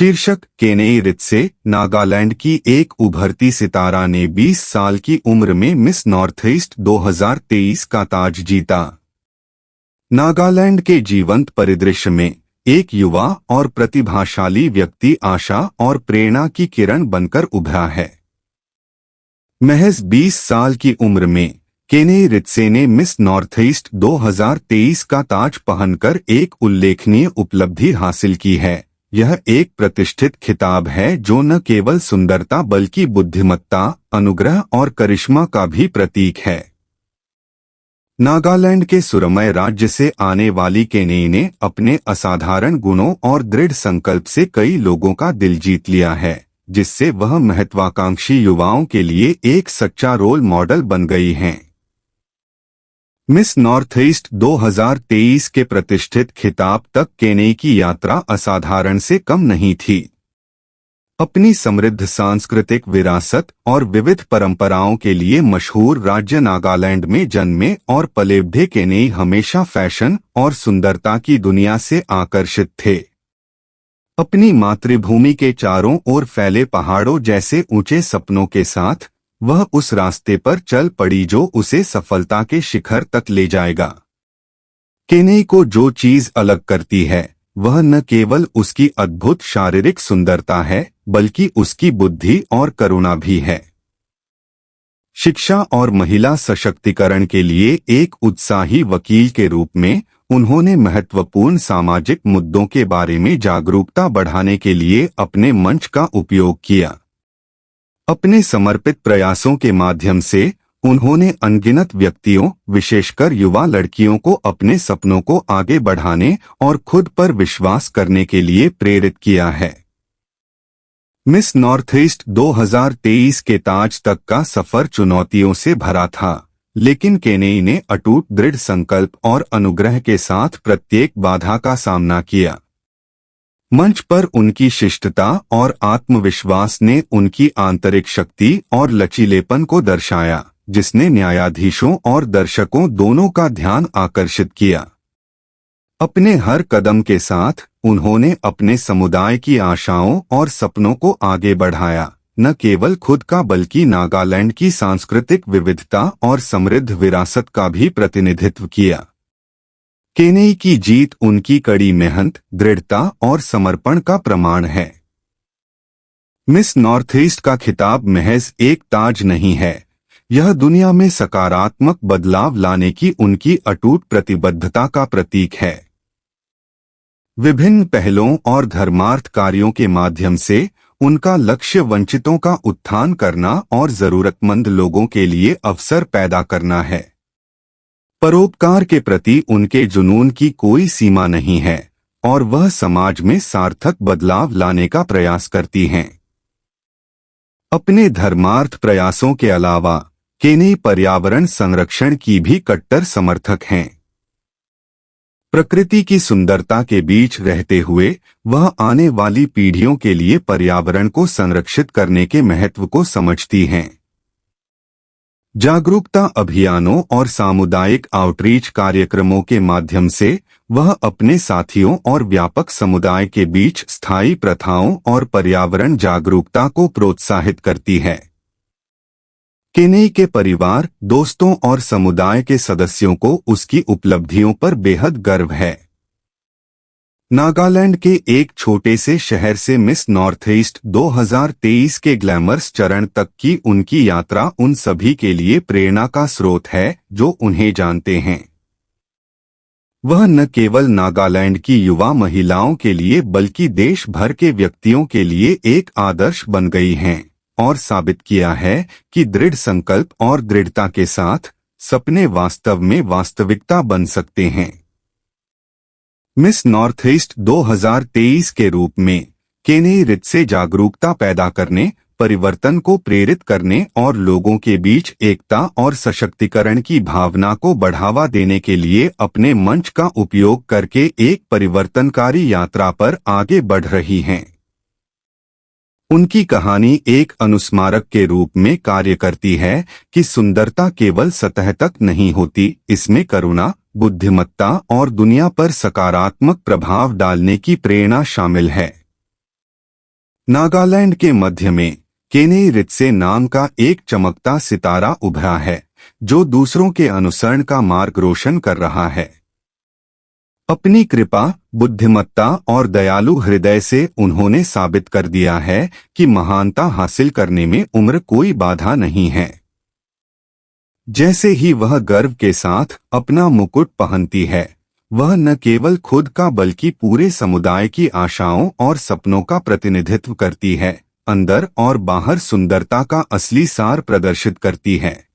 शीर्षक केनेई रित्से, नागालैंड की एक उभरती सितारा ने 20 साल की उम्र में मिस नॉर्थ ईस्ट 2023 का ताज जीता। नागालैंड के जीवंत परिदृश्य में एक युवा और प्रतिभाशाली व्यक्ति आशा और प्रेरणा की किरण बनकर उभरा है। महज 20 साल की उम्र में केनेई रित्से ने मिस नॉर्थ ईस्ट 2023 का ताज पहनकर एक उल्लेखनीय उपलब्धि हासिल की है। यह एक प्रतिष्ठित खिताब है जो न केवल सुंदरता बल्कि बुद्धिमत्ता, अनुग्रह और करिश्मा का भी प्रतीक है। नागालैंड के सुरमय राज्य से आने वाली केनेई ने अपने असाधारण गुणों और दृढ़ संकल्प से कई लोगों का दिल जीत लिया है, जिससे वह महत्वाकांक्षी युवाओं के लिए एक सच्चा रोल मॉडल बन गई हैं। मिस नॉर्थ ईस्ट 2023 के प्रतिष्ठित खिताब तक केनेई की यात्रा असाधारण से कम नहीं थी। अपनी समृद्ध सांस्कृतिक विरासत और विविध परंपराओं के लिए मशहूर राज्य नागालैंड में जन्मे और पले बढ़े केनेई हमेशा फैशन और सुंदरता की दुनिया से आकर्षित थे। अपनी मातृभूमि के चारों ओर फैले पहाड़ों जैसे ऊंचे सपनों के साथ वह उस रास्ते पर चल पड़ी जो उसे सफलता के शिखर तक ले जाएगा। केनेई को जो चीज अलग करती है वह न केवल उसकी अद्भुत शारीरिक सुंदरता है बल्कि उसकी बुद्धि और करुणा भी है। शिक्षा और महिला सशक्तिकरण के लिए एक उत्साही वकील के रूप में उन्होंने महत्वपूर्ण सामाजिक मुद्दों के बारे में जागरूकता बढ़ाने के लिए अपने मंच का उपयोग किया। अपने समर्पित प्रयासों के माध्यम से उन्होंने अनगिनत व्यक्तियों, विशेषकर युवा लड़कियों को अपने सपनों को आगे बढ़ाने और खुद पर विश्वास करने के लिए प्रेरित किया है। मिस नॉर्थ ईस्ट 2023 के ताज तक का सफर चुनौतियों से भरा था, लेकिन केनेई ने अटूट दृढ़ संकल्प और अनुग्रह के साथ प्रत्येक बाधा का सामना किया। मंच पर उनकी शिष्टता और आत्मविश्वास ने उनकी आंतरिक शक्ति और लचीलेपन को दर्शाया, जिसने न्यायाधीशों और दर्शकों दोनों का ध्यान आकर्षित किया। अपने हर कदम के साथ उन्होंने अपने समुदाय की आशाओं और सपनों को आगे बढ़ाया, न केवल खुद का बल्कि नागालैंड की सांस्कृतिक विविधता और समृद्ध विरासत का भी प्रतिनिधित्व किया। केनेई की जीत उनकी कड़ी मेहनत, दृढ़ता और समर्पण का प्रमाण है। मिस नॉर्थ ईस्ट का खिताब महज एक ताज नहीं है, यह दुनिया में सकारात्मक बदलाव लाने की उनकी अटूट प्रतिबद्धता का प्रतीक है। विभिन्न पहलों और धर्मार्थ कार्यों के माध्यम से उनका लक्ष्य वंचितों का उत्थान करना और जरूरतमंद लोगों के लिए अवसर पैदा करना है। परोपकार के प्रति उनके जुनून की कोई सीमा नहीं है और वह समाज में सार्थक बदलाव लाने का प्रयास करती हैं। अपने धर्मार्थ प्रयासों के अलावा केनेई पर्यावरण संरक्षण की भी कट्टर समर्थक हैं। प्रकृति की सुंदरता के बीच रहते हुए वह आने वाली पीढ़ियों के लिए पर्यावरण को संरक्षित करने के महत्व को समझती हैं। जागरूकता अभियानों और सामुदायिक आउटरीच कार्यक्रमों के माध्यम से वह अपने साथियों और व्यापक समुदाय के बीच स्थायी प्रथाओं और पर्यावरण जागरूकता को प्रोत्साहित करती है। केनेई के परिवार, दोस्तों और समुदाय के सदस्यों को उसकी उपलब्धियों पर बेहद गर्व है। नागालैंड के एक छोटे से शहर से मिस नॉर्थ ईस्ट 2023 के ग्लैमरस चरण तक की उनकी यात्रा उन सभी के लिए प्रेरणा का स्रोत है जो उन्हें जानते हैं। वह न केवल नागालैंड की युवा महिलाओं के लिए बल्कि देश भर के व्यक्तियों के लिए एक आदर्श बन गई हैं और साबित किया है कि दृढ़ संकल्प और दृढ़ता के साथ सपने वास्तव में वास्तविकता बन सकते हैं। मिस नॉर्थ ईस्ट 2023 के रूप में केनेई रित्से जागरूकता पैदा करने, परिवर्तन को प्रेरित करने और लोगों के बीच एकता और सशक्तिकरण की भावना को बढ़ावा देने के लिए अपने मंच का उपयोग करके एक परिवर्तनकारी यात्रा पर आगे बढ़ रही हैं। उनकी कहानी एक अनुस्मारक के रूप में कार्य करती है कि सुंदरता केवल सतह तक नहीं होती, इसमें करुणा, बुद्धिमत्ता और दुनिया पर सकारात्मक प्रभाव डालने की प्रेरणा शामिल है। नागालैंड के मध्य में केनेई रित्से नाम का एक चमकता सितारा उभरा है, जो दूसरों के अनुसरण का मार्ग रोशन कर रहा है। अपनी कृपा, बुद्धिमत्ता और दयालु हृदय से उन्होंने साबित कर दिया है कि महानता हासिल करने में उम्र कोई बाधा नहीं है। जैसे ही वह गर्व के साथ अपना मुकुट पहनती है, वह न केवल खुद का बल्कि पूरे समुदाय की आशाओं और सपनों का प्रतिनिधित्व करती है, अंदर और बाहर सुंदरता का असली सार प्रदर्शित करती है।